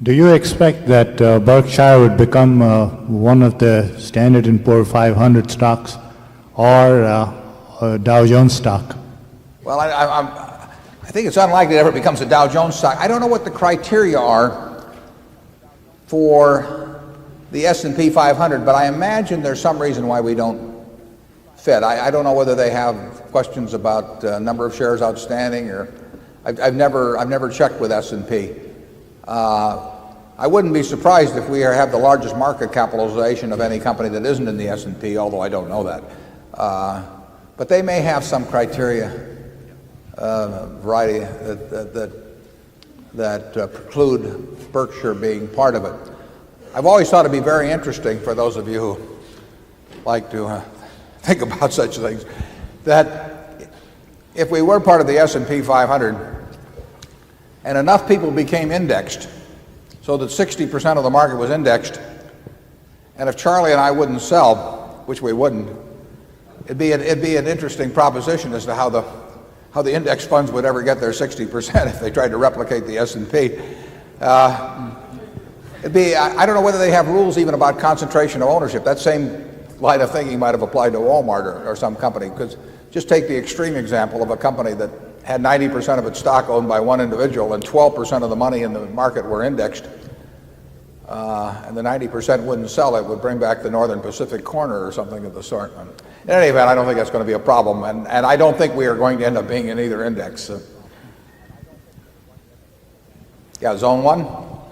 Do you expect that Berkshire would become one of the Standard & Poor 500 stocks or a Dow Jones stock? Well, I think it's unlikely it ever becomes a Dow Jones stock. I don't know what the criteria are for the S&P 500, but I imagine there's some reason why we don't fit. I don't know whether they have questions about number of shares outstanding, or I've never checked with S&P. I wouldn't be surprised if we have the largest market capitalization of any company that isn't in the S&P, although I don't know that. But they may have some criteria, variety that preclude Berkshire being part of it. I've always thought it'd be very interesting for those of you who like to think about such things, that if we were part of the S&P 500 and enough people became indexed so that 60% of the market was indexed, and if Charlie and I wouldn't sell, which we wouldn't, it'd be an interesting proposition as to how the index funds would ever get their 60% if they tried to replicate the S&P. I don't know whether they have rules even about concentration of ownership. That same line of thinking might have applied to Walmart or some company, because just take the extreme example of a company that had 90% of its stock owned by one individual and 12% of the money in the market were indexed, and the 90% wouldn't sell. It would bring back the Northern Pacific corner or something of the sort. In any event, I don't think that's going to be a problem, and I don't think we are going to end up being in either index. Yeah, zone one.